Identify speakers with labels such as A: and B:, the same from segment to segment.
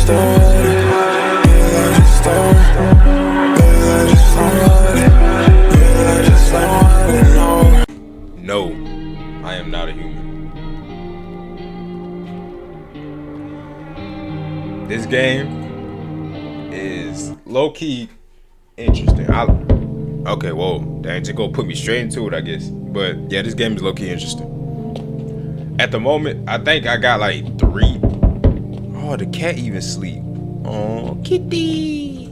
A: No, I am not a human. This game is low-key interesting. Okay, whoa, dang, just go put me straight into it, I guess. But yeah, this game is low-key interesting. At the moment, I think I got like 3. Oh, the cat even sleep. Oh, kitty.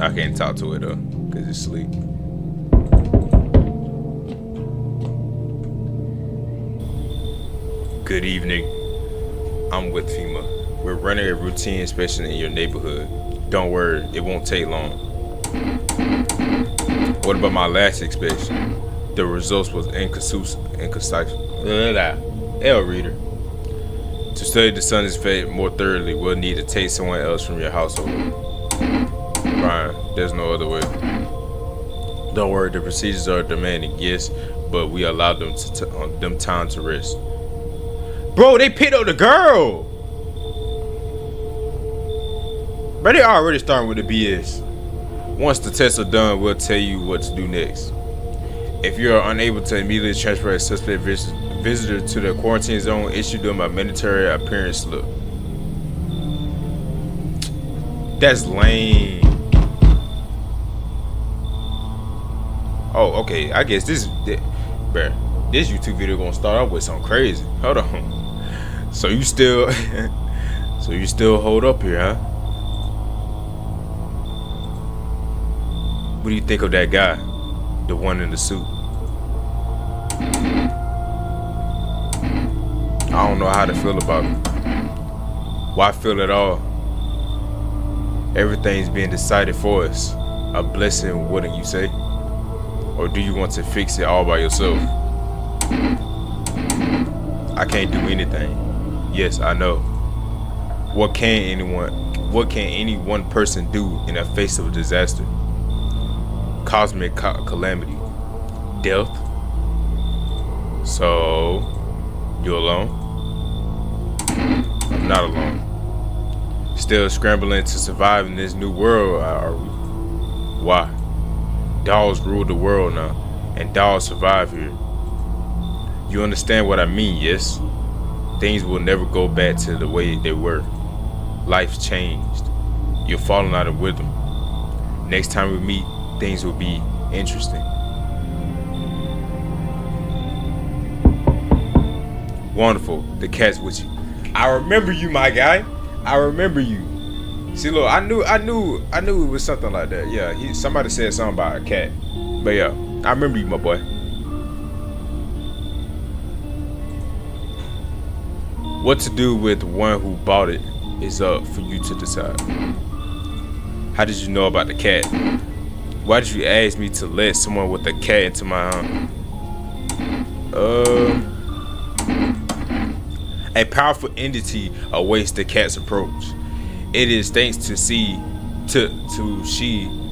A: I can't talk to it though, cause it's asleep. Good evening. I'm with FEMA. We're running a routine inspection in your neighborhood. Don't worry, it won't take long. What about my last inspection? The results was inconclusive. L reader. To study the sun's fate more thoroughly, we'll need to take someone else from your household. Brian, there's no other way. Don't worry, the procedures are demanding, yes, but we allow them time to rest. Bro, they picked up the girl. But they already starting with the BS. Once the tests are done, we'll tell you what to do next. If you are unable to immediately transfer a suspect visitor to the quarantine zone, issue them a mandatory appearance slip. That's lame. Oh, okay. I guess this YouTube video gonna start off with something crazy. Hold on. So you still hold up here, huh? What do you think of that guy? The one in the suit. I don't know how to feel about him. Why feel at all? Everything's being decided for us. A blessing, wouldn't you say? Or do you want to fix it all by yourself? I can't do anything. Yes, I know. What can any one person do in the face of a disaster? Cosmic calamity. Death. So, you alone? I'm not alone. Still scrambling to survive in this new world, are we? Why? Dolls rule the world now, and dolls survive here. You understand what I mean, yes? Things will never go back to the way they were. Life's changed. You're falling out of rhythm. Next time we meet, things will be interesting. Wonderful. The cat's with you. I remember you, my guy. I remember you. See, look, I knew it was something like that. Yeah, somebody said something about a cat. But yeah, I remember you, my boy. What to do with the one who bought it is up for you to decide. How did you know about the cat? Why did you ask me to let someone with a cat into my home? A powerful entity awaits the cat's approach. It is thanks to she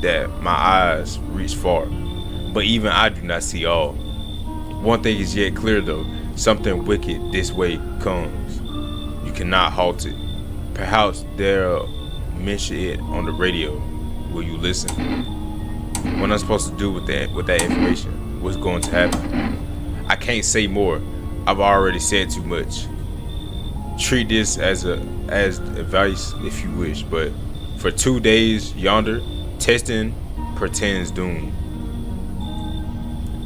A: that my eyes reach far. But even I do not see all. One thing is yet clear though, something wicked this way comes. You cannot halt it. Perhaps they'll mention it on the radio. Will you listen? What I'm supposed to do with that information? What's going to happen? I can't say more. I've already said too much. Treat this as advice if you wish, but for 2 days yonder, testing pretends doom.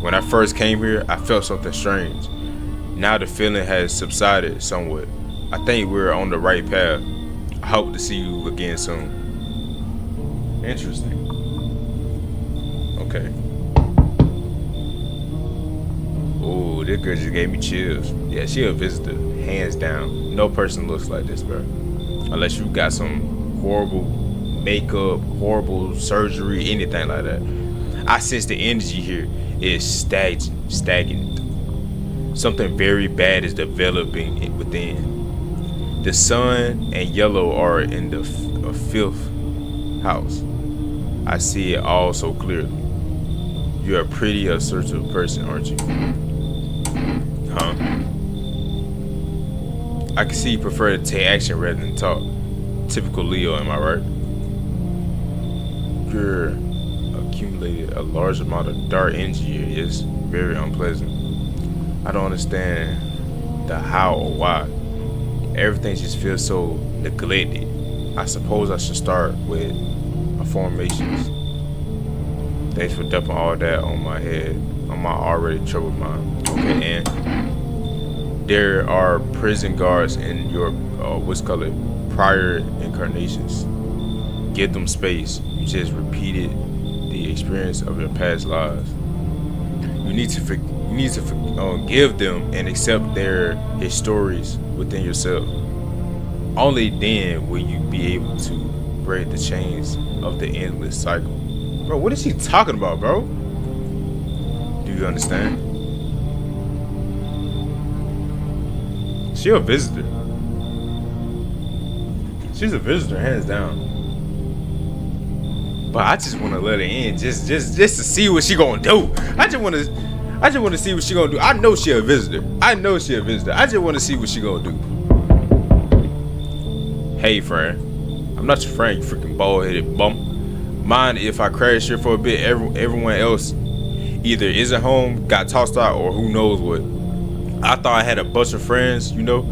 A: When I first came here, I felt something strange. Now the feeling has subsided somewhat. I think we're on the right path. I hope to see you again soon. Interesting. Okay. Oh, this girl just gave me chills. Yeah, she a visitor, hands down. No person looks like this, bro. Unless you got some horrible makeup, horrible surgery, anything like that. I sense the energy here is stagnant. Something very bad is developing within. The sun and yellow are in the fifth house. I see it all so clearly. You're a pretty assertive person, aren't you? Huh? I can see you prefer to take action rather than talk. Typical Leo, am I right? You're accumulated a large amount of dark energy here. It's very unpleasant. I don't understand the how or why. Everything just feels so neglected. I suppose I should start with formations. Thanks for dumping all that on my head, on my already troubled mind. Okay, and there are prison guards in your what's called prior incarnations. Give them space. You just repeated the experience of your past lives. You need to give them and accept their histories within yourself. Only then will you be able to break the chains of the endless cycle. Bro, what is she talking about, bro? Do you understand? She a visitor. She's a visitor, hands down. But I just want to let her in, just to see what she gonna do. I just want to see what she gonna do. I know she a visitor. I just want to see what she gonna do. Hey, friend. I'm not your friend, you freaking bald-headed bum. Mind if I crash here for a bit? Everyone else either isn't home, got tossed out, or who knows what. I thought I had a bunch of friends, you know.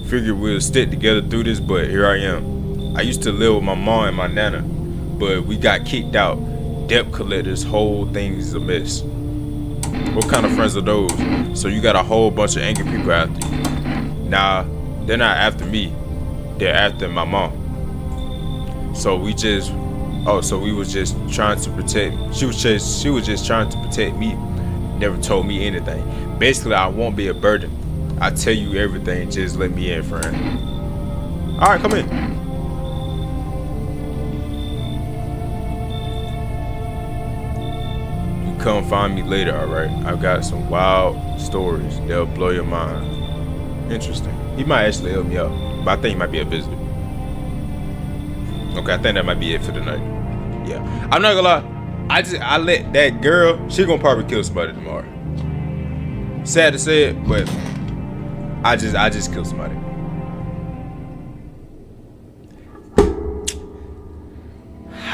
A: Figured we'll stick together through this, but here I am. I used to live with my mom and my nana, but we got kicked out. Debt collectors, whole thing's a mess. What kind of friends are those? So you got a whole bunch of angry people after you. Nah, they're not after me. They're after my mom. So we was just trying to protect. She was just trying to protect me. Never told me anything. Basically, I won't be a burden. I tell you everything. Just let me in, friend. All right, come in. You come find me later, all right? I've got some wild stories. They'll blow your mind. Interesting. He might actually help me out, but I think he might be a visitor. Okay, I think that might be it for the night. Yeah, I'm not gonna lie. I let that girl. She gonna probably kill somebody tomorrow. Sad to say it, but I just killed somebody.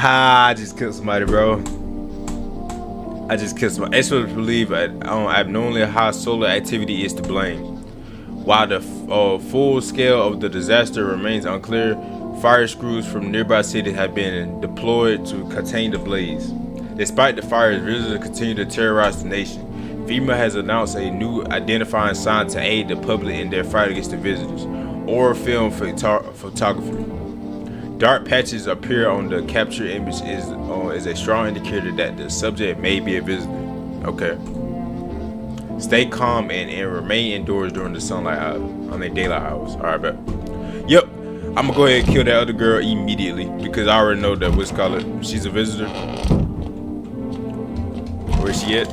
A: I just killed somebody, bro. I just killed somebody. Experts believe abnormally high solar activity is to blame. While the full scale of the disaster remains unclear, fire crews from nearby cities have been deployed to contain the blaze. Despite the fires, visitors continue to terrorize the nation. FEMA has announced a new identifying sign to aid the public in their fight against the visitors, or film photography. Dark patches appear on the captured image is a strong indicator that the subject may be a visitor. Okay. Stay calm and remain indoors during the sunlight on their daylight hours. All right, bet. Yep. I'm gonna go ahead and kill that other girl immediately because I already know that what's called it. She's a visitor. Where is she at?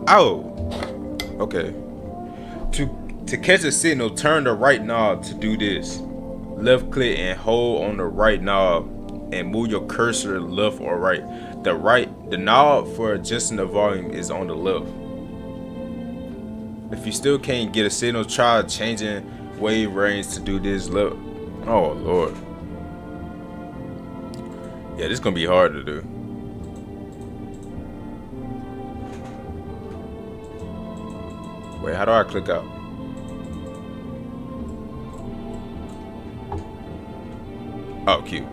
A: Oh. Okay. To catch a signal, turn the right knob to do this. Left click and hold on the right knob and move your cursor left or right. The knob for adjusting the volume is on the left. If you still can't get a signal, try changing wave range to do this. Look, oh Lord, yeah, this is gonna be hard to do. Wait, how do I click out? Oh, cute.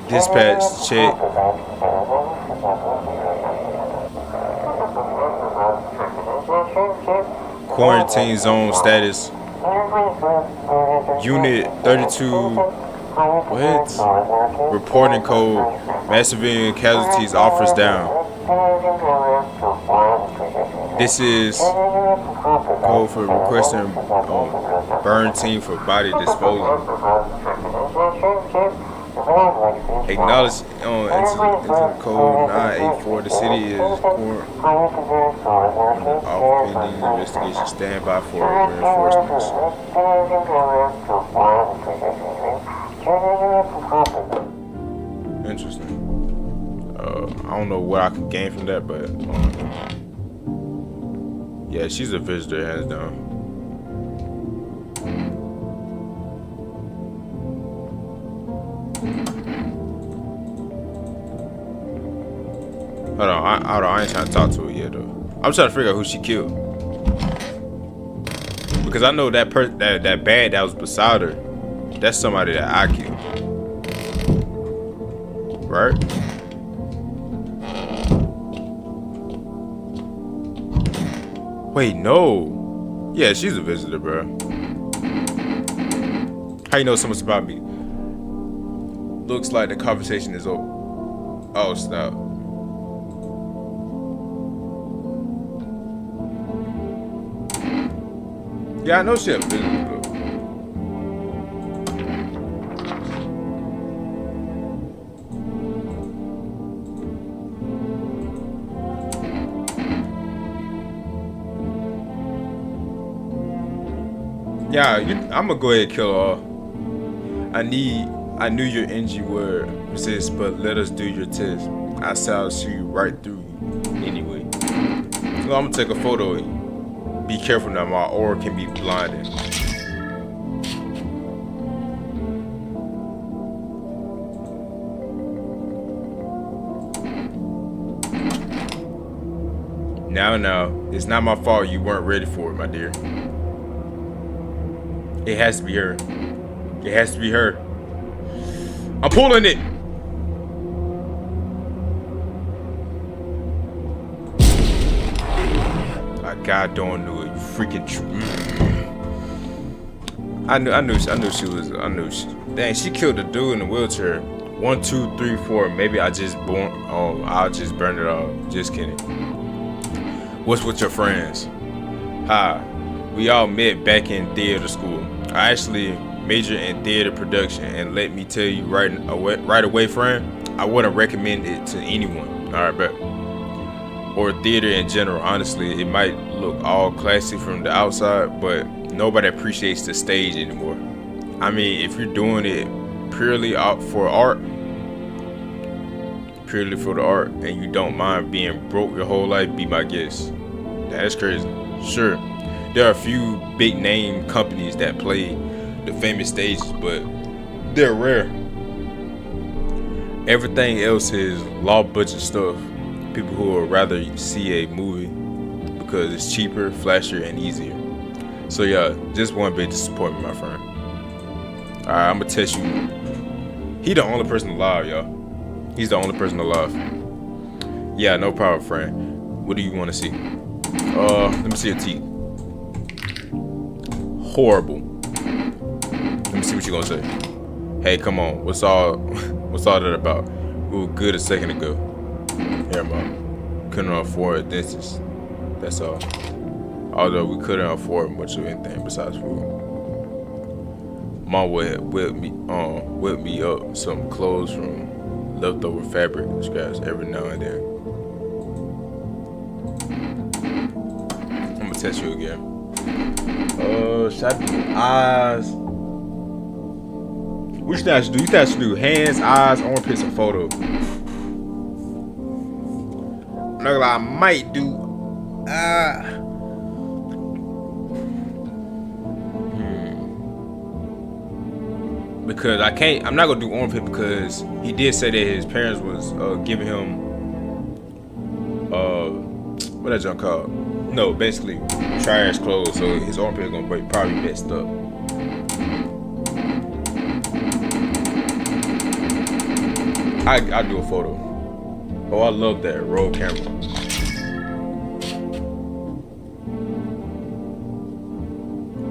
A: Dispatch check. Quarantine zone status. Unit 32. What? Reporting code. Mass civilian casualties offers down. This is code for requesting burn team for body disposal. Acknowledge into the code 984. The city is court off pending investigation. Stand by for reinforcements. Interesting. I don't know what I could gain from that, but yeah, she's a visitor, hands down. Hold on, I ain't trying to talk to her yet though. I'm trying to figure out who she killed, because I know that that bad that was beside her, that's somebody that I killed, right? Wait, no. Yeah, she's a visitor, bro. How you know so much about me? Looks like the conversation is over. Oh, stop. Yeah, I know she a visitor. Yeah, I'm gonna go ahead and kill her all. I knew your energy would resist, but let us do your test. I shall see right through you anyway. So I'm gonna take a photo of you. Be careful now, my aura can be blinded. Now, it's not my fault you weren't ready for it, my dear. It has to be her. It has to be her. I'm pulling it. I goddamn knew it. You freaking. I knew she was. Dang, she killed the dude in the wheelchair. 1, 2, 3, 4. Maybe I just I'll just burn it off. Just kidding. What's with your friends? Hi. We all met back in theater school. I actually majored in theater production, and let me tell you right away, friend, I wouldn't recommend it to anyone. All right, bet. Or theater in general. Honestly, it might look all classy from the outside, but nobody appreciates the stage anymore. I mean, if you're doing it purely for art, and you don't mind being broke your whole life, be my guest. That's crazy. Sure. There are a few big name companies that play the famous stages, but they're rare. Everything else is low budget stuff. People who would rather see a movie because it's cheaper, flashier, and easier. So yeah, just one big disappointment, my friend. Alright, I'm gonna test you. He the only person alive, y'all. He's the only person alive. Yeah, no problem, friend. What do you want to see? Let me see your teeth. Horrible. Let me see what you're gonna say. Hey, come on. What's all that about? We were good a second ago. Here, Mom. Couldn't afford a dentist. That's all. Although we couldn't afford much of anything besides food. Mom would whip me up some clothes from leftover fabric scraps every now and then. I'm gonna test you again. Should I do eyes? What you think I should do? You think I should do hands, eyes, armpits, and photo? I'm not gonna lie, I might do because I'm not gonna do armpit because he did say that his parents was giving him what that junk called? No, basically trash clothes, so his armpit gonna be probably messed up. I do a photo. Oh, I love that roll camera.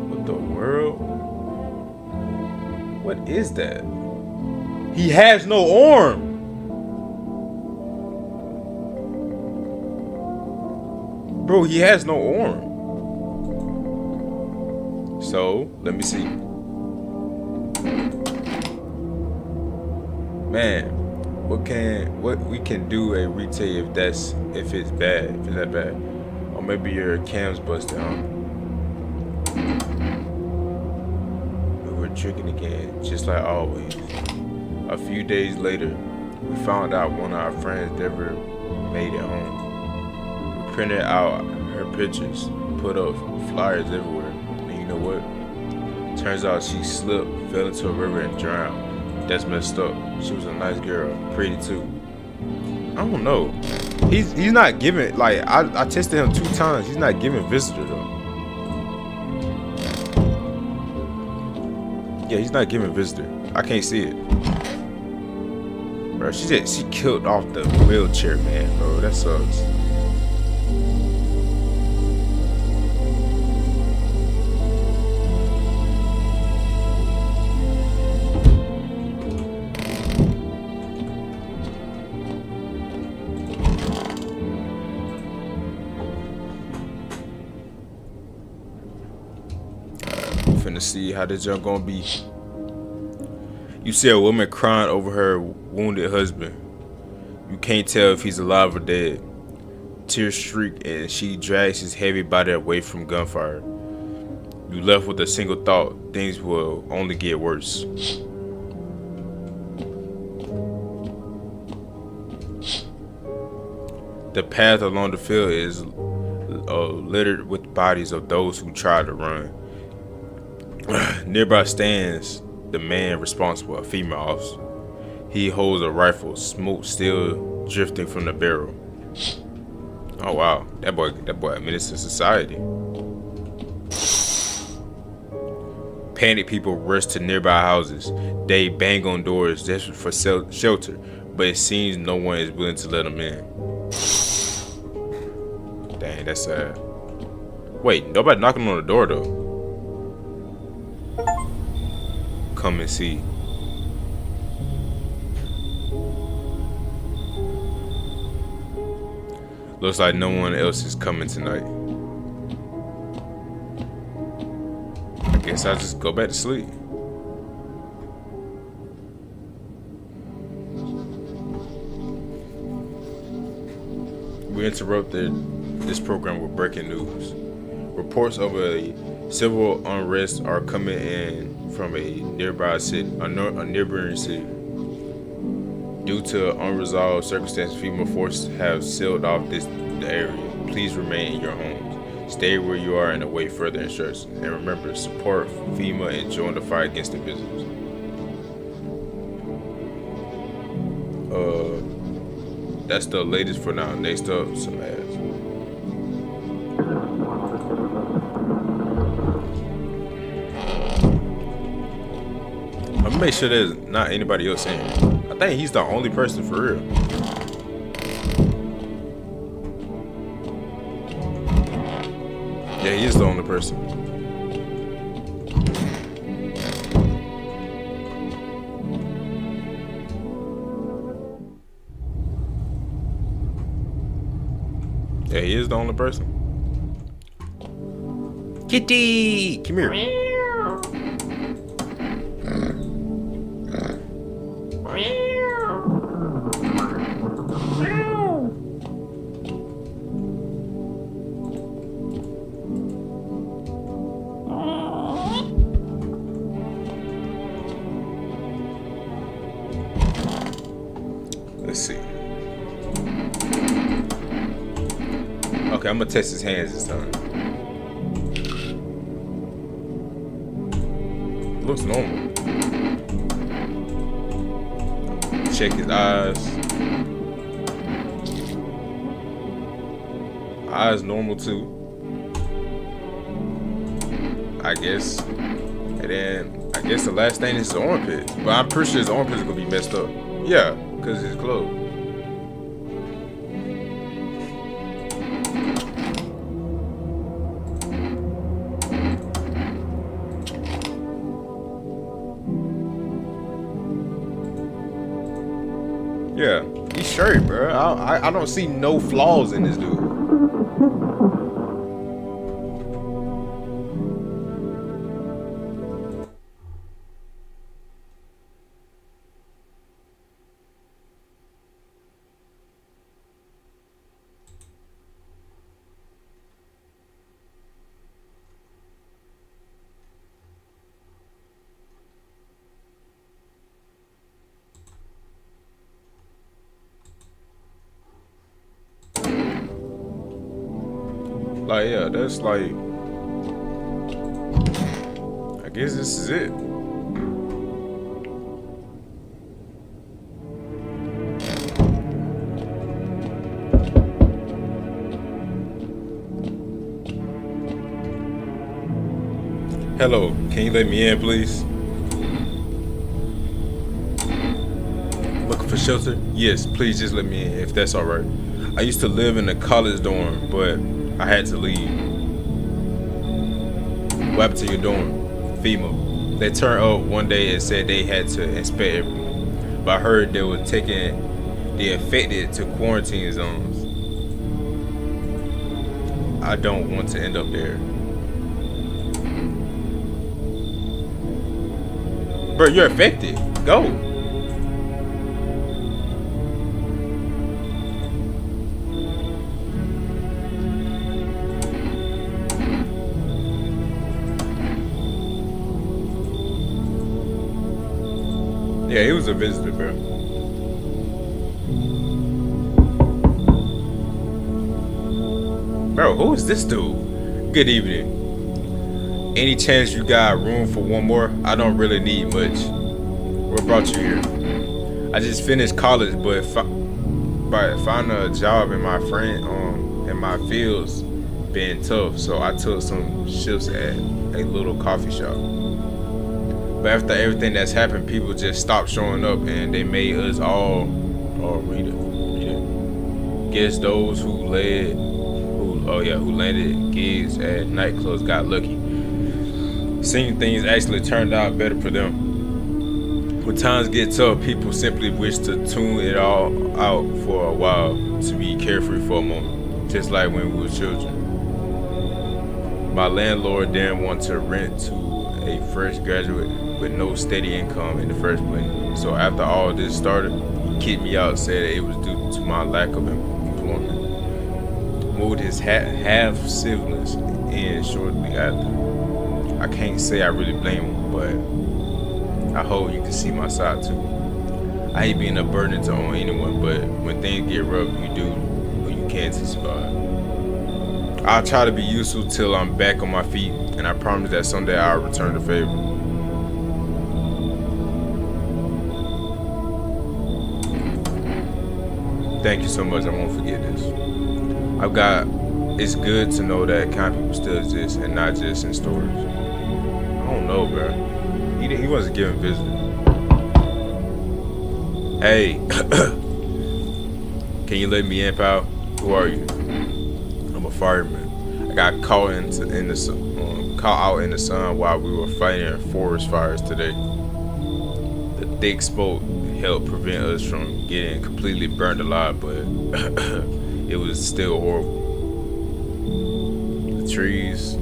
A: What the world? What is that? He has no arm. Bro, he has no arm. So, let me see. Man, what we can do a retake if it's bad, if it's that bad. Or maybe your cam's busted, huh? We were tricking again, just like always. A few days later, we found out one of our friends never made it home. We printed out her pictures, put up flyers everywhere, and you know what? Turns out she slipped, fell into a river, and drowned. That's messed up. She was a nice girl, pretty too. I don't know. He's not giving, like, I tested him 2 times. He's not giving visitor though. Yeah, he's not giving visitor. I can't see it. Bro, she killed off the wheelchair man, bro. That sucks. Finna see how this junk gonna be. You see a woman crying over her wounded husband. You can't tell if he's alive or dead. Tears streak and she drags his heavy body away from gunfire. You left with a single thought: things will only get worse. The path along the field is littered with bodies of those who tried to run. Nearby stands the man responsible, a female officer. He holds a rifle, smoke still drifting from the barrel. Oh wow, that boy a menace to society. Panicked people rush to nearby houses. They bang on doors desperate for shelter, but it seems no one is willing to let them in. Dang, that's sad. Wait, nobody knocking on the door though. Come and see. Looks like no one else is coming tonight. I guess I'll just go back to sleep. We interrupted this program with breaking news. Reports of a civil unrest are coming in from a nearby city, a neighboring city. Due to unresolved circumstances, FEMA forces have sealed off the area. Please remain in your homes. Stay where you are and await further instructions. And remember, support FEMA and join the fight against the visitors. That's the latest for now. Next up, some ads. I'm gonna make sure there's not anybody else in here. I think he's the only person for real. Yeah, he is the only person. Yeah, he is the only person. Kitty, come here. Let's see. Okay, I'm gonna test his hands this time. Looks normal. Check his eyes. Eyes normal too, I guess. And then I guess the last thing is his armpit. But I'm pretty sure his armpit is gonna be messed up. Yeah, because his clothes. Yeah, he's straight, bro. I don't see no flaws in this dude. Like, yeah, that's like, I guess this is it. Hello, can you let me in, please? Looking for shelter? Yes, please just let me in, if that's alright. I used to live in a college dorm, but I had to leave. What happened to your dorm? FEMA. They turned up one day and said they had to inspect everyone. But I heard they were taking the affected to quarantine zones. I don't want to end up there. Bro, you're affected. Go. Yeah, he was a visitor, bro. Bro, who is this dude? Good evening. Any chance you got room for one more? I don't really need much. What brought you here? I just finished college, but finding a job in my fields been tough. So I took some shifts at a little coffee shop. But after everything that's happened, people just stopped showing up, and they made us all read it. Guess those who landed gigs at nightclubs got lucky. Seeing things actually turned out better for them. When times get tough, people simply wish to tune it all out for a while, to be carefree for a moment, just like when we were children. My landlord didn't want to rent to a fresh graduate with no steady income in the first place. So after all this started, he kicked me out, said it was due to my lack of employment. Moved his half siblings in shortly after. I can't say I really blame him, but I hope you can see my side too. I hate being a burden to on anyone, but when things get rough, you do what you can to survive. I'll try to be useful till I'm back on my feet, and I promise that someday I'll return the favor. Thank you so much. I won't forget this. It's good to know that kind people still exist and not just in stories. I don't know, bro. He wasn't giving visitor. Hey, can you let me in, pal? Who are you? I'm a fireman. I got caught out in the sun while we were fighting forest fires today. The thick smoke helped prevent us from getting completely burned alive, but it was still horrible. The trees,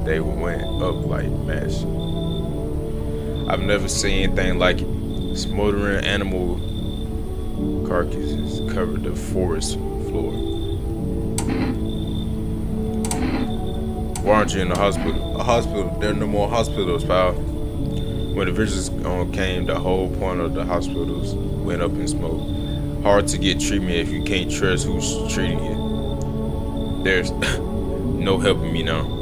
A: they went up like mash. I've never seen anything like it. Smoldering animal carcasses covered the forest floor. Why aren't you in the hospital? A hospital? There are no more hospitals, pal. When the visitors came, the whole point of the hospitals went up in smoke. Hard to get treatment if you can't trust who's treating you. There's no helping me now.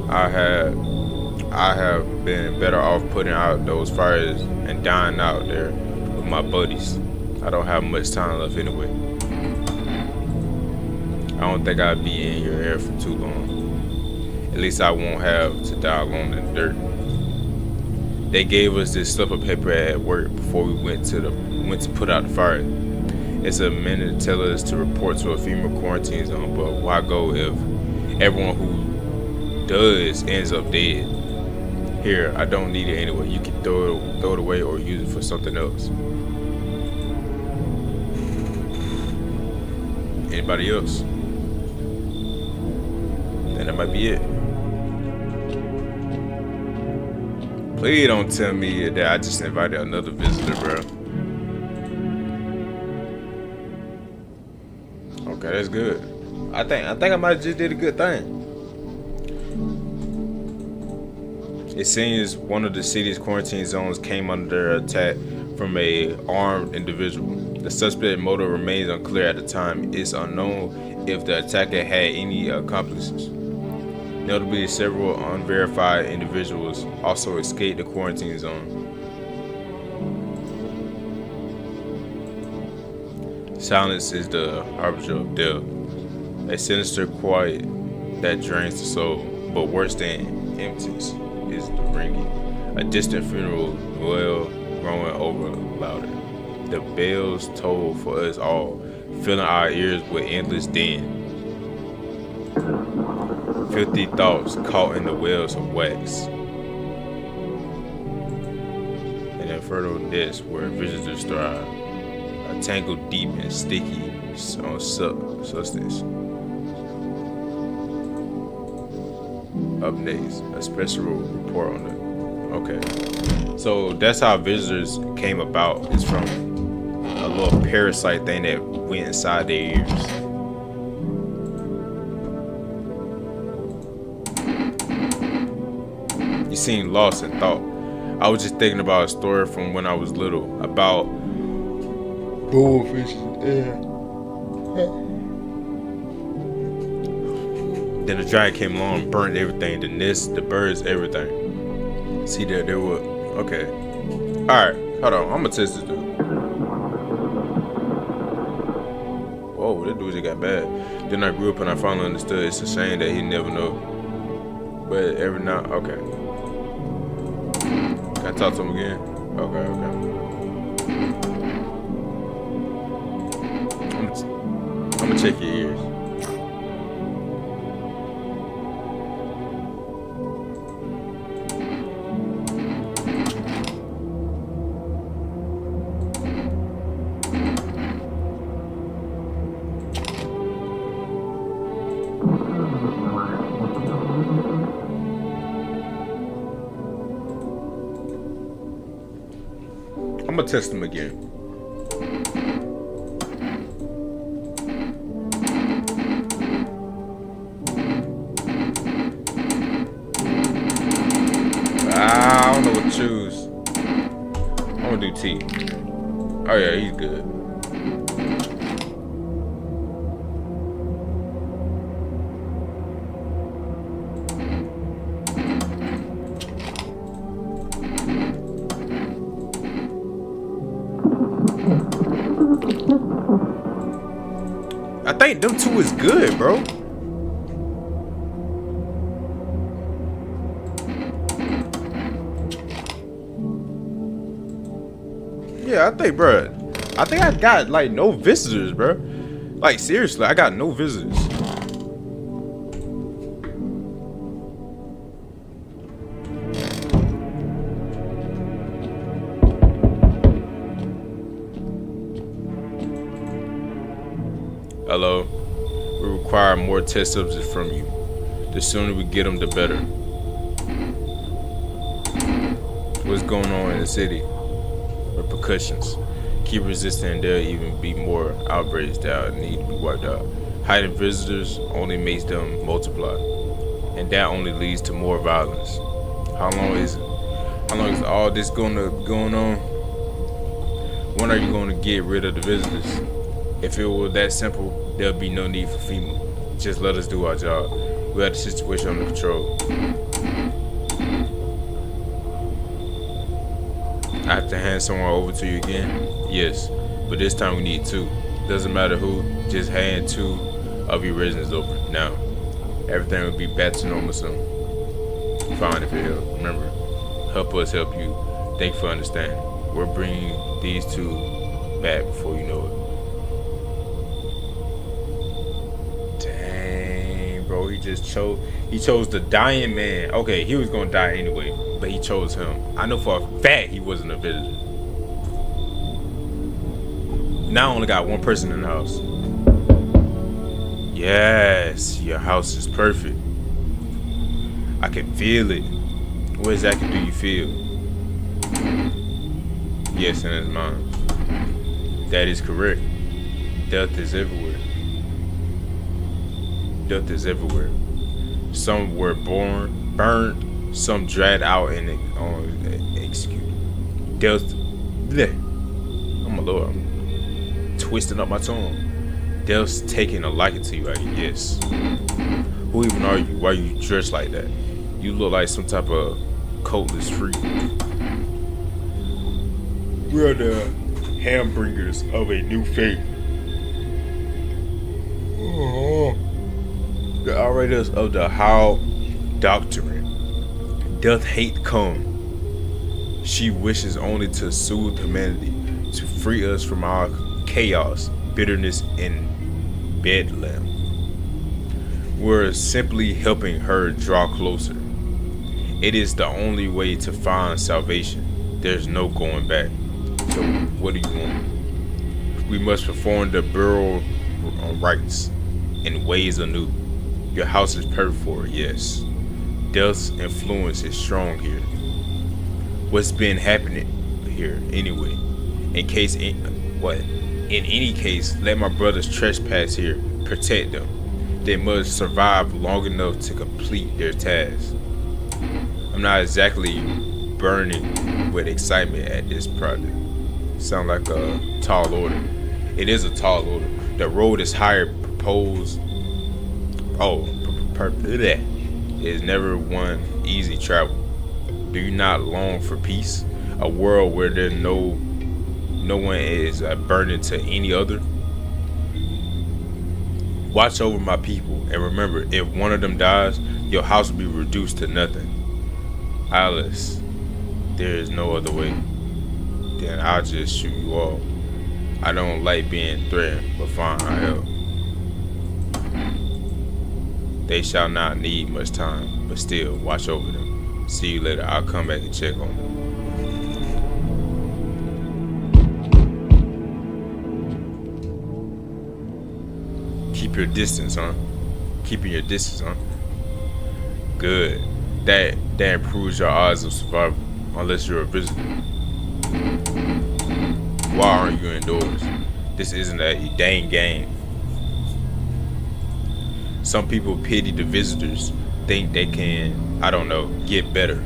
A: I have been better off putting out those fires and dying out there with my buddies. I don't have much time left anyway. I don't think I'll be in your hair for too long. At least I won't have to die alone in the dirt. They gave us this slip of paper at work before we went to put out the fire. It's a minute to tell us to report to a FEMA quarantine zone, but why go if everyone who does ends up dead? Here, I don't need it anyway. You can throw it away or use it for something else. Anybody else? Then that might be it. Please don't tell me that I just invited another visitor, bro. Okay, that's good. I think I might have just did a good thing. It seems one of the city's quarantine zones came under attack from a armed individual. The suspect's motive remains unclear at the time. It's unknown if the attacker had any accomplices. Notably, several unverified individuals also escaped the quarantine zone. Silence is the harbinger of death, a sinister quiet that drains the soul, but worse than emptiness is the ringing. A distant funeral wail growing over louder. The bells toll for us all, filling our ears with endless din. Filthy thoughts caught in the wells of wax. An infernal nest where visitors thrive. A tangled deep and sticky on substance. Up next, a special report on the. Okay, so that's how visitors came about. It's from a little parasite thing that went inside their ears. You seem lost in thought. I was just thinking about a story from when I was little about bullfishes. Then the dragon came along and burned everything, the nest, the birds, everything. See there were, okay. Alright, hold on, I'm gonna test this dude. Whoa, this dude just got bad. Then I grew up and I finally understood it's a shame that he never know. But every now, okay. Can I talk to him again? Okay. I'm gonna check your ears. I'm gonna test him again. I don't know what to choose. I'm gonna do T. Oh yeah, he's good. I think them two is good, bro. Yeah, I think I got like no visitors, bro. Like seriously, I got no visitors. Hello, we require more test subjects from you. The sooner we get them, the better. What's going on in the city? Repercussions. Keep resisting and there'll even be more outbreaks that need to be wiped out. Hiding visitors only makes them multiply. And that only leads to more violence. How long is all this going on? When are you going to get rid of the visitors? If it were that simple, there'll be no need for FEMA. Just let us do our job. We have the situation under control. I have to hand someone over to you again? Yes, but this time we need two. Doesn't matter who, just hand two of your residents over. Now, everything will be back to normal soon. Fine if it helps. Remember, help us help you. Thank you for understanding. We're bringing these two back before you know it. Dang, bro, he chose the dying man. Okay, he was gonna die anyway, but he chose him. I know for a fact he wasn't a visitor. Now I only got one person in the house. Yes, your house is perfect. I can feel it. What exactly do you feel? Yes, in his mind. That is correct. Death is everywhere. Death is everywhere. Some were born, burned, some dragged out and executed. Death, bleh. Oh my lord, I'm twisting up my tongue. Death's taking a liking to you, I guess. Who even are you? Why are you dressed like that? You look like some type of coatless freak. We are the hambringers of a new faith. The orators of the How doctrine. Doth hate come. She wishes only to soothe humanity, to free us from our chaos, bitterness, and bedlam. We're simply helping her draw closer. It is the only way to find salvation. There's no going back. So what do you want? We must perform the burial rites in ways anew. Your house is perfect for it, yes. Death's influence is strong here. What's been happening here anyway? In any case, let my brothers trespass here. Protect them. They must survive long enough to complete their task. I'm not exactly burning with excitement at this project. Sound like a tall order. It is a tall order. The road is higher proposed. It is never one easy travel. Do you not long for peace? A world where there no one is a burden to any other? Watch over my people, and remember, if one of them dies, your house will be reduced to nothing. Alice, there is no other way. Then I'll just shoot you all. I don't like being threatened, but fine, I help. They shall not need much time, but still, watch over them. See you later. I'll come back and check on them. Keep your distance, huh? Keeping your distance, huh? Good. That improves your odds of survival, unless you're a visitor. Why aren't you indoors? This isn't a dang game. Some people pity the visitors, think they can, get better.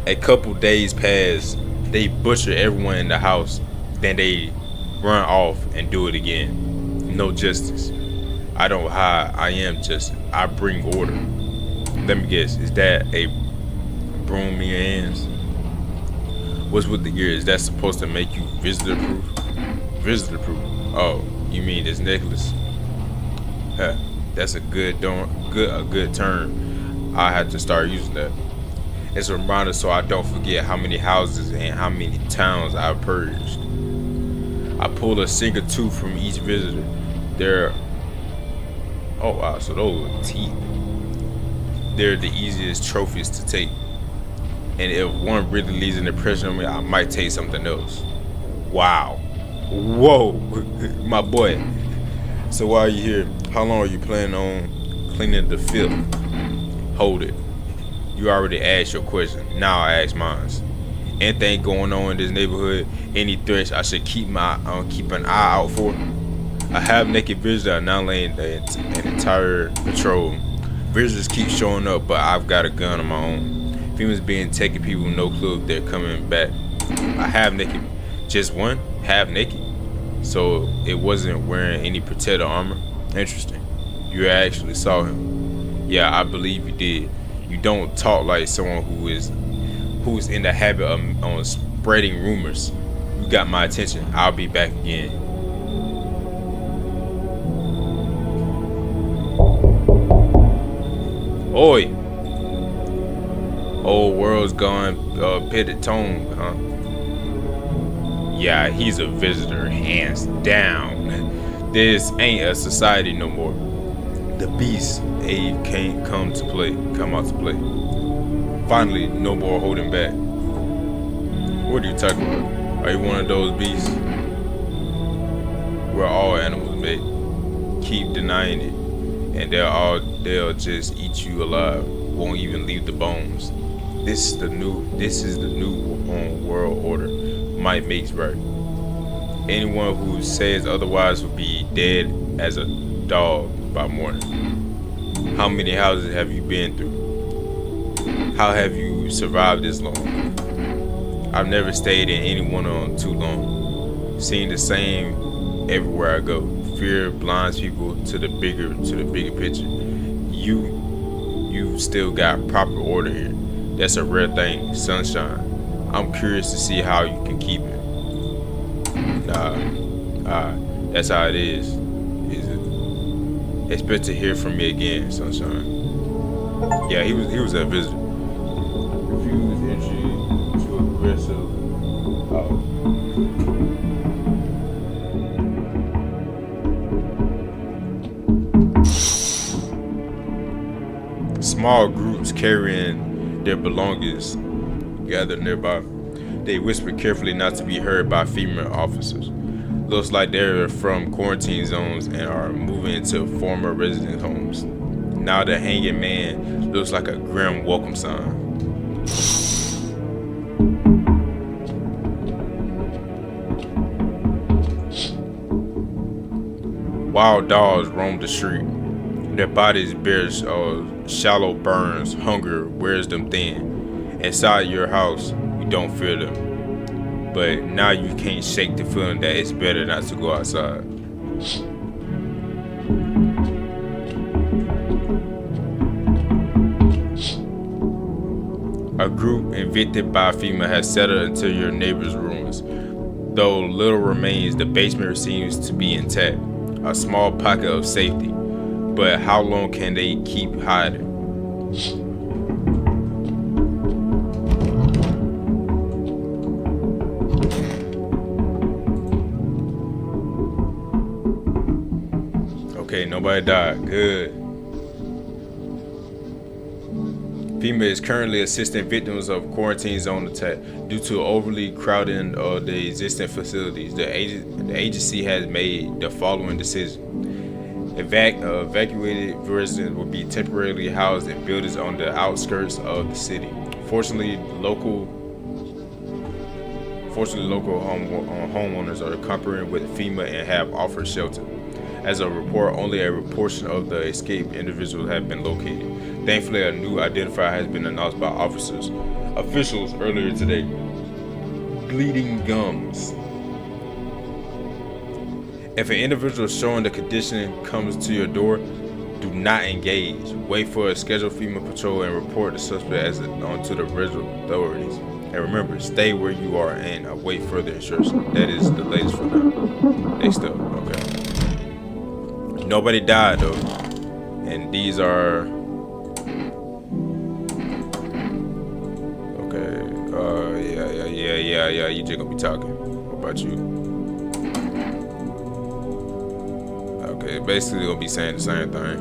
A: A couple days pass, they butcher everyone in the house, then they run off and do it again. No justice. I don't hide, I am justice. I bring order. Let me guess, is that a broom in your hands? What's with the ear? Is that supposed to make you visitor proof? Visitor proof? Oh, you mean this necklace? Huh, that's a good term. I have to start using that. It's a reminder so I don't forget how many houses and how many towns I've purged. I pull a single tooth from each visitor. Oh wow, so those are teeth. They're the easiest trophies to take. And if one really leaves an impression on me, I might take something else. Wow. Whoa, my boy. So why are you here? How long are you planning on cleaning the filth? Hold it. You already asked your question. Now I ask mine. Anything going on in this neighborhood? Any threats I should keep an eye out for? A half-naked visitor annihilate an entire patrol. Visitors keep showing up, but I've got a gun of my own. Females being taken, people with no clue if they're coming back. A half-naked, just one? Half-naked? So it wasn't wearing any protective armor? Interesting. You actually saw him. Yeah, I believe you did. You don't talk like someone who's in the habit of spreading rumors. You got my attention. I'll be back again. Oi! Old world's gone pitted tone, huh? Yeah, he's a visitor, hands down. This ain't a society no more. The beast Abe can't come out to play. Finally, no more holding back. What are you talking about? Are you one of those beasts? We're all animals, mate. Keep denying it, and they'll just eat you alive. Won't even leave the bones. This is the new world order. Might makes right. Anyone who says otherwise will be dead as a dog by morning. How many houses have you been through? How have you survived this long? I've never stayed in any one of them too long. Seen the same everywhere I go. Fear blinds people to the bigger picture. You still got proper order here. That's a rare thing, sunshine. I'm curious to see how you can keep it. That's how it is. Is it? Expect to hear from me again, sunshine. Yeah, he was a visitor. Refused entry to aggressive. Oh. Small groups carrying their belongings gathered nearby. They whispered carefully not to be heard by female officers. Looks like they're from quarantine zones and are moving into former resident homes. Now the hanging man looks like a grim welcome sign. Wild dogs roam the street. Their bodies bear shallow burns. Hunger wears them thin. Inside your house, you don't fear them. But now you can't shake the feeling that it's better not to go outside. A group evicted by FEMA has settled into your neighbor's ruins. Though little remains, the basement seems to be intact. A small pocket of safety. But how long can they keep hiding? Okay, nobody died. Good. FEMA is currently assisting victims of quarantine zone attack due to overly crowding of the existing facilities. The agency has made the following decision. Evacuated residents will be temporarily housed in buildings on the outskirts of the city. Fortunately, local homeowners are cooperating with FEMA and have offered shelter. As a report, only a portion of the escaped individuals have been located. Thankfully, a new identifier has been announced by officials earlier today. Bleeding gums. If an individual showing the condition comes to your door, do not engage. Wait for a scheduled FEMA patrol and report the suspect onto the regional authorities. And remember, stay where you are and await further instructions. That is the latest for now. Next up, okay. Nobody died though, and these are okay. Yeah. You just gonna be talking. What about you? Okay, basically gonna be saying the same thing.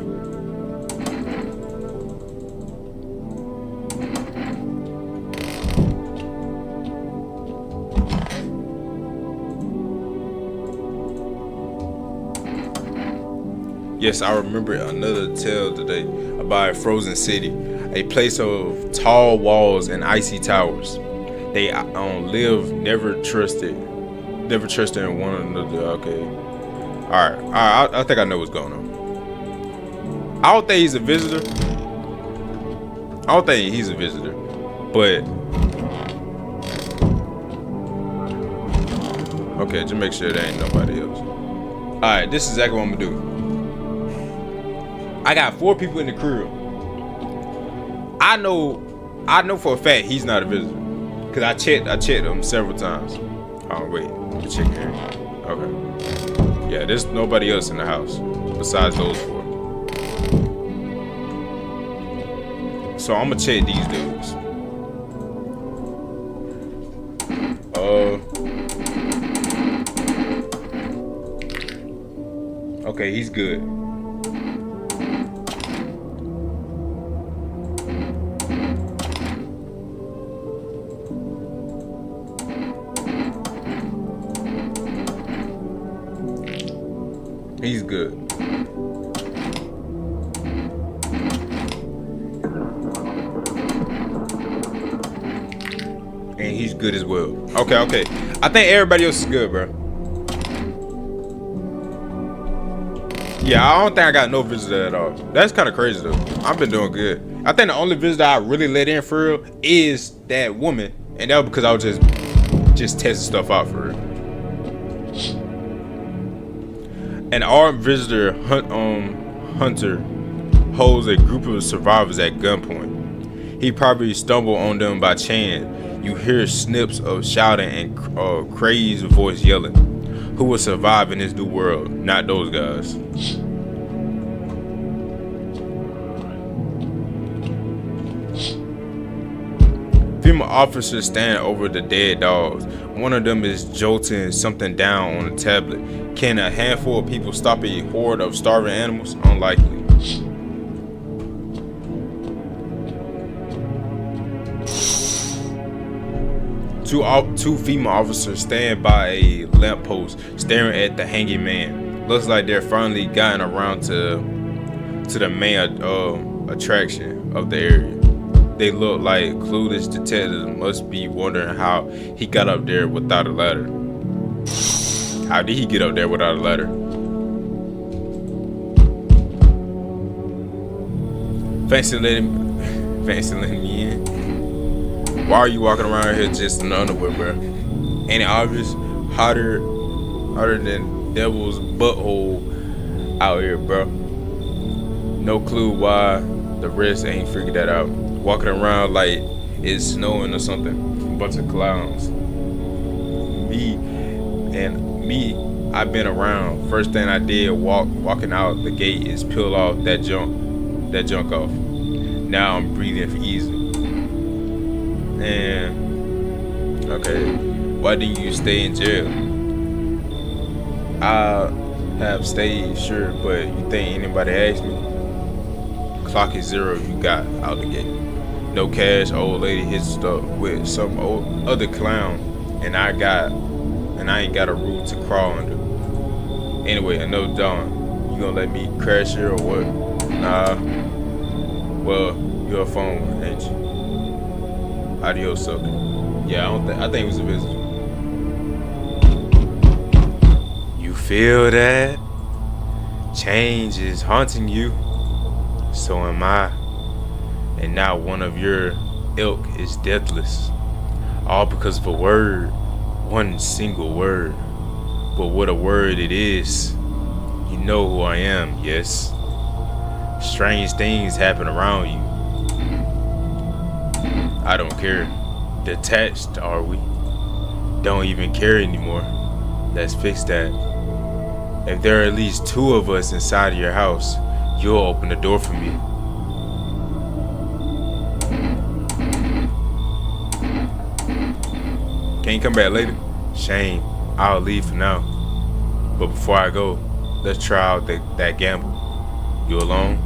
A: Yes, I remember another tale today about a frozen city, a place of tall walls and icy towers. They never trusted in one another. Okay, all right. I think I know what's going on. I don't think he's a visitor. But okay, just make sure there ain't nobody else. All right, this is exactly what I'm gonna do. I got 4 people in the crib. I know for a fact he's not a visitor, cause I checked him several times. Oh wait, let me check here. Okay, yeah, there's nobody else in the house besides those 4. So I'm gonna check these dudes. Okay, he's good. He's good. And he's good as well. Okay. I think everybody else is good, bro. Yeah, I don't think I got no visitor at all. That's kind of crazy though. I've been doing good. I think the only visitor I really let in for real is that woman, and that was because I was just testing stuff out for real. An armed hunter holds a group of survivors at gunpoint. He probably stumbled on them by chance. You hear snips of shouting and crazed voice yelling. Who will survive in this new world? Not those guys. Female officers stand over the dead dogs. One of them is jolting something down on a tablet. Can a handful of people stop a horde of starving animals? Unlikely. Two female officers stand by a lamppost staring at the hanging man. Looks like they're finally gotten around to the main attraction of the area. They look like clueless detectives must be wondering how he got up there without a ladder. How did he get up there without a ladder? Fancy letting me in. Why are you walking around here just in underwear, bro? Ain't it obvious? Hotter than devil's butthole out here, bro. No clue why the rest ain't figured that out. Walking around like it's snowing or something. A bunch of clowns. Me, I've been around. First thing I did walking out the gate is peel off that junk off. Now I'm breathing easy. And okay, why didn't you stay in jail? I have stayed, sure, but you think anybody asked me? Clock is 0, you got out the gate. No cash, old lady hitched up with some other clown, and I ain't got a roof to crawl under. Anyway, enough done. You gonna let me crash here or what? Nah. Well, you're a phone, ain't you? Adios, sucker. Yeah, I think it was a visitor. You feel that? Change is haunting you. So am I. And now one of your ilk is deathless. All because of a word. One single word. But what a word it is. You know who I am, yes. Strange things happen around you. I don't care. Detached, are we? Don't even care anymore. Let's fix that. If there are at least 2 of us inside of your house, you'll open the door for me. Can you come back later? Shame. I'll leave for now. But before I go, let's try out that gamble. You alone?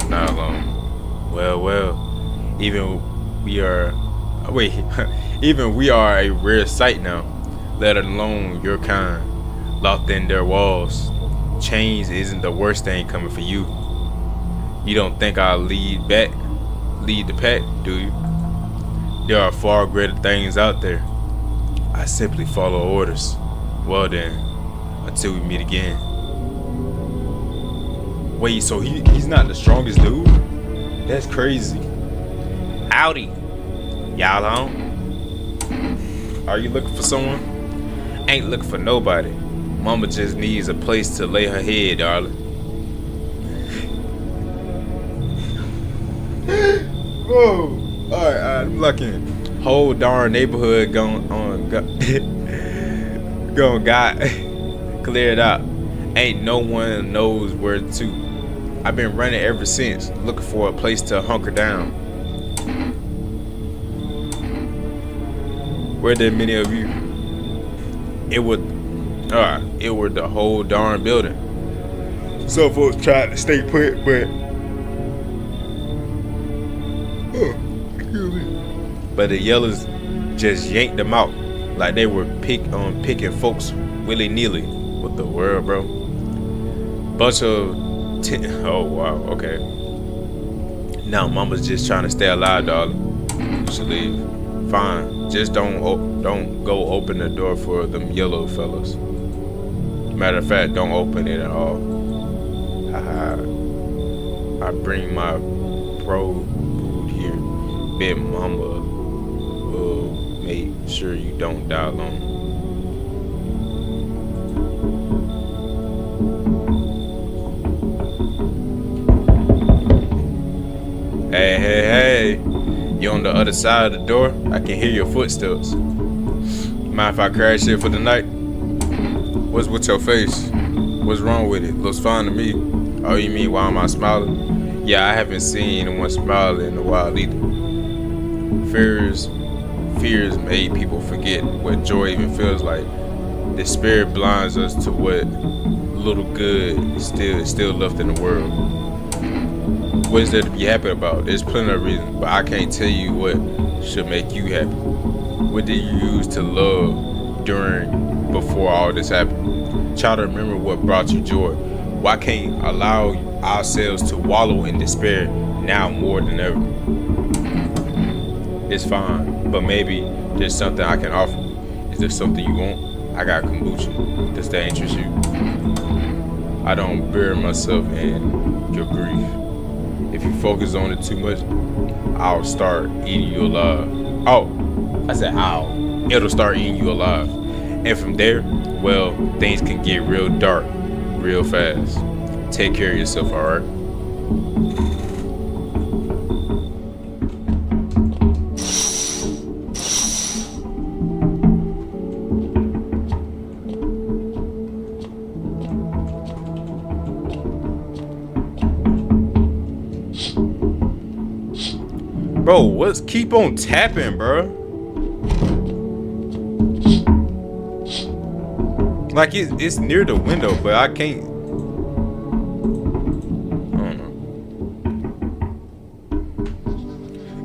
A: I'm not alone. Well. Even we are a rare sight now, let alone your kind, locked in their walls. Change isn't the worst thing coming for you. You don't think I'll lead the pack, do you? There are far greater things out there. I simply follow orders. Well then, until we meet again. Wait, so he's not the strongest dude? That's crazy. Howdy. Y'all home? Are you looking for someone? Ain't looking for nobody. Mama just needs a place to lay her head, darling. Whoa. Alright, I'm lucky. Whole darn neighborhood got cleared out. Ain't no one knows where to. I've been running ever since, looking for a place to hunker down. Where did many of you? It were the whole darn building. Some folks tried to stay put, but the yellers just yanked them out like they were picking folks willy-nilly. What the world, bro? Bunch of oh wow, okay. Now mama's just trying to stay alive, darling. You should leave. Fine. Just don't go open the door for them yellow fellas. Matter of fact, don't open it at all. I bring my pro food here. Bet mama will make sure you don't die alone. You on the other side of the door? I can hear your footsteps. Mind if I crash here for the night? What's with your face? What's wrong with it? Looks fine to me. Oh, you mean why am I smiling? Yeah, I haven't seen anyone smile in a while either. Fears made people forget what joy even feels like. The spirit blinds us to what little good is still left in the world. What is there to be happy about? There's plenty of reasons, but I can't tell you what should make you happy. What did you use to love before all this happened? Try to remember what brought you joy. Why can't allow ourselves to wallow in despair now more than ever? It's fine, but maybe there's something I can offer. Is there something you want? I got kombucha. Does that interest you? I don't bury myself in your grief. If you focus on it too much, I'll start eating you alive. Oh, I said ow. It'll start eating you alive. And from there, well, things can get real dark real fast. Take care of yourself, alright? Bro, what's keep on tapping, bro? Like it's near the window, but I can't. I don't know.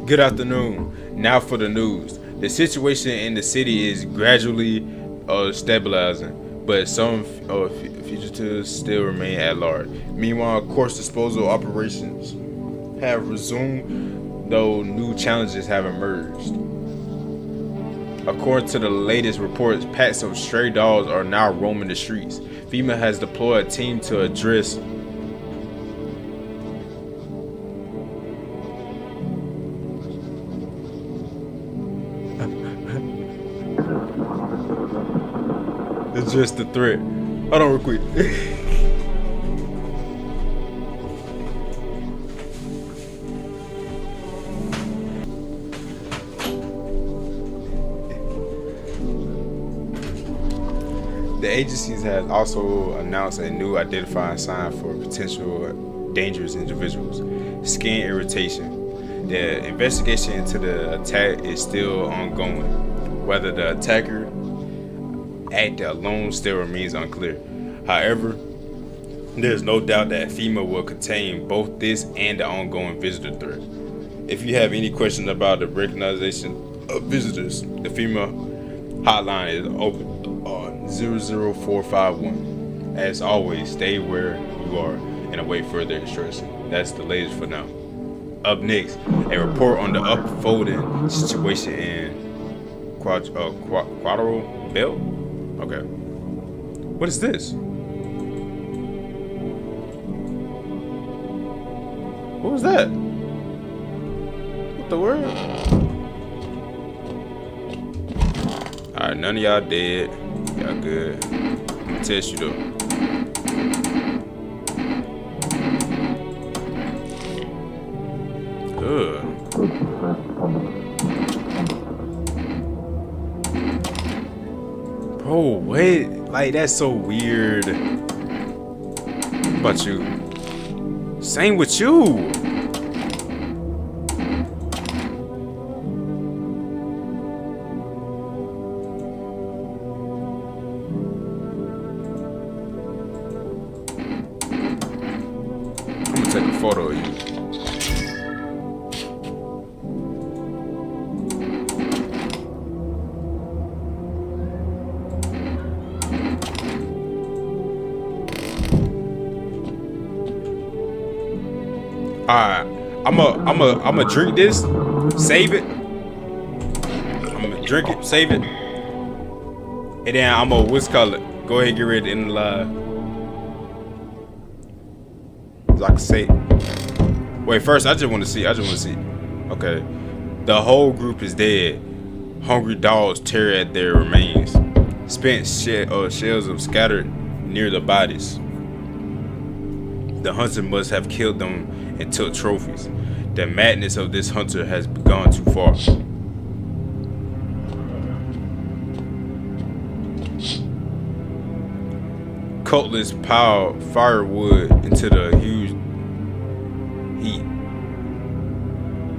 A: Good afternoon. Now for the news. The situation in the city is gradually stabilizing, but some fugitives still remain at large. Meanwhile, corpse disposal operations have resumed, though new challenges have emerged. According to the latest reports, packs of stray dogs are now roaming the streets. FEMA has deployed a team to address the threat. Hold on real quick. The agencies has also announced a new identifying sign for potential dangerous individuals: skin irritation. The investigation into the attack is still ongoing. Whether the attacker acted alone still remains unclear. However, there's no doubt that FEMA will contain both this and the ongoing visitor threat. If you have any questions about the recognition of visitors, the FEMA hotline is open on 00451. As always, stay where you are and await further instruction. That's the latest for now. Up next, a report on the unfolding situation in Quattro Belt. Okay. What is this? What was that? What the word? Alright, none of y'all dead. Y'all good. I'll test you though. Good. Bro, wait. Like, that's so weird. What about you? Same with you. I'm gonna take a photo of you. Alright, I'ma drink this, save it. I'm gonna drink it, save it, and then I'm gonna go ahead and get ready to end the live. So I can say, wait, first I just want to see. Okay, the whole group is dead. Hungry dogs tear at their remains. Spent shells of scattered near the bodies. The hunter must have killed them and took trophies. The madness of this hunter has gone too far. Cultists pile firewood into the huge heat.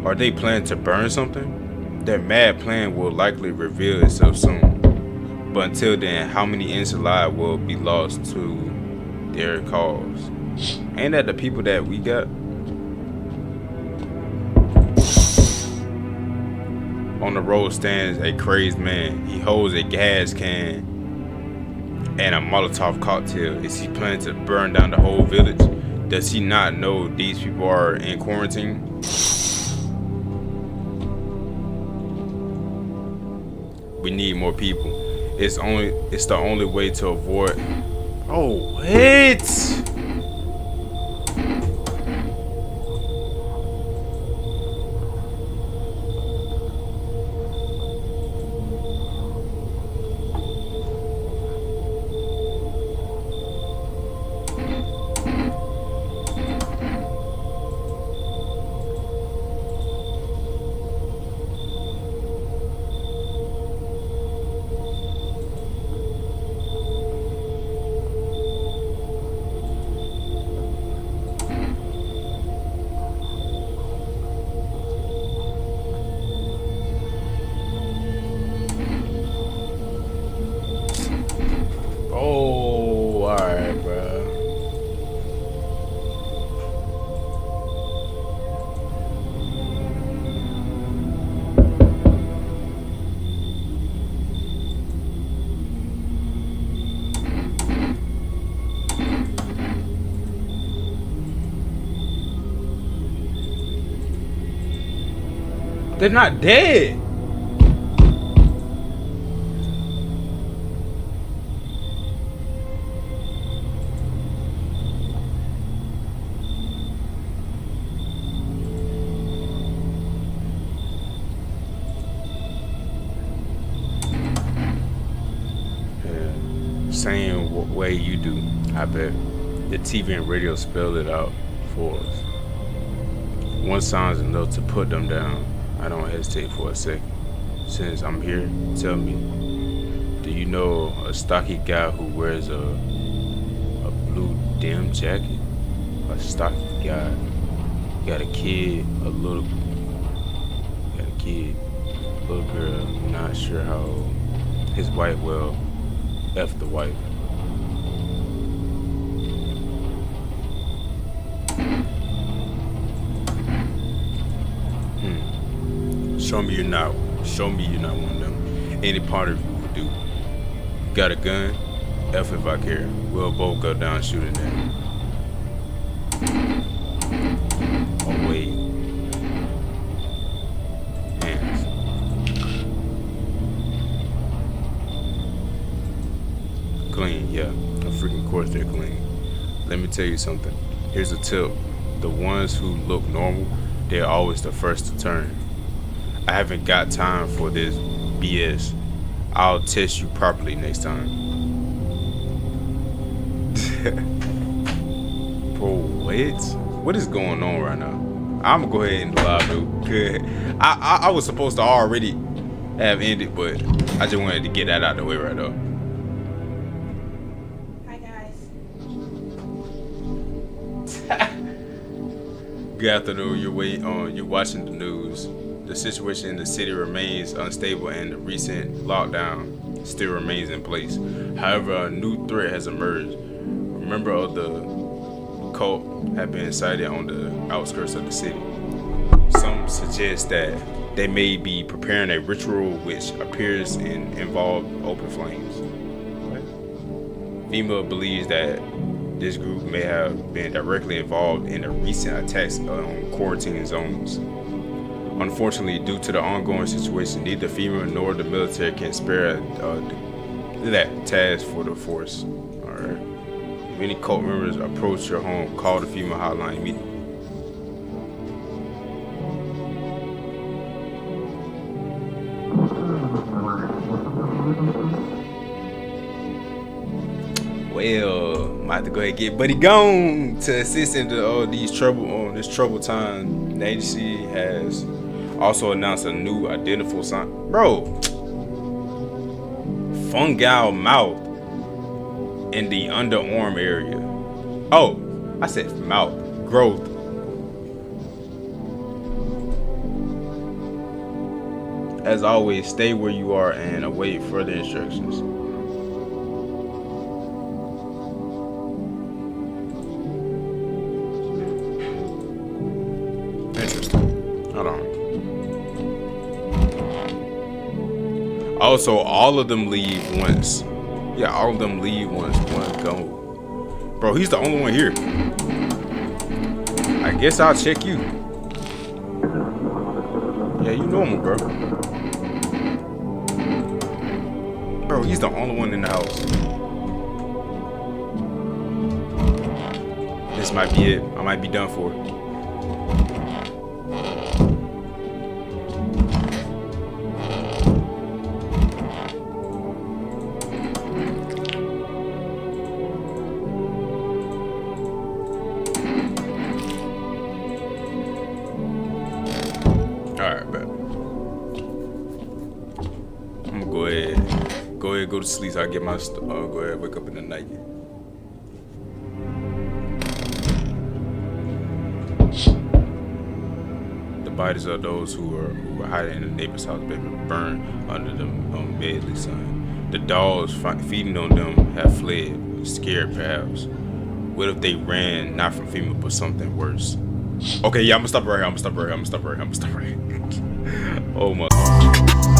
A: Are they planning to burn something? Their mad plan will likely reveal itself soon. But until then, how many innocent lives will be lost to their cause? Ain't that the people that we got? On the road stands a crazed man. He holds a gas can and a Molotov cocktail. Is he planning to burn down the whole village? Does he not know these people are in quarantine? We need more people. It's the only way to avoid. Oh, what? Oh, alright, bro. They're not dead. Same way you do, I bet. The TV and radio spell it out for us. One sound's enough to put them down. I don't hesitate for a second. Since I'm here, tell me, do you know a stocky guy who wears a blue denim jacket? A stocky guy. Got a kid, little girl, not sure how old. His wife, well, F the wife. Show me you're not one of them. Any part of you would do. Got a gun? F if I care. We'll both go down shooting them. Oh wait. Hands. Clean, yeah. Of freaking course they're clean. Let me tell you something. Here's a tip. The ones who look normal, they're always the first to turn. I haven't got time for this BS. I'll test you properly next time. Bro, what? What is going on right now? I'm gonna go ahead and live, dude. Good. I was supposed to already have ended, but I just wanted to get that out of the way right now.
B: Hi guys.
A: Good afternoon. You're watching the news. The situation in the city remains unstable and the recent lockdown still remains in place. However, a new threat has emerged. A member of the cult have been sighted on the outskirts of the city. Some suggest that they may be preparing a ritual which appears and involve open flames. FEMA believes that this group may have been directly involved in the recent attacks on quarantine zones. Unfortunately, due to the ongoing situation, neither FEMA nor the military can spare that task for the force. Alright. If any cult members approach your home, call the FEMA hotline immediately. Well, I'm about to go ahead and get Buddy gone to assist in this troubled time The agency has also announced a new identical sign. Bro, fungal mouth in the underarm area. Oh, I said mouth. Growth. As always, stay where you are and await further instructions. Interesting. Hold on. Also, all of them leave once. Yeah, all of them leave once one go. Bro, he's the only one here. I guess I'll check you. Yeah, you normal, bro. Bro, he's the only one in the house. This might be it. I might be done for. Alright, bro. I'm gonna go ahead, go to sleep. So I get my, go ahead, wake up in the night. The bodies of those who were hiding in the neighbor's house been burned under the deadly sun. The dogs feeding on them have fled, scared perhaps. What if they ran not from FEMA but something worse? Okay, yeah, I'm gonna stop right here. Oh my God.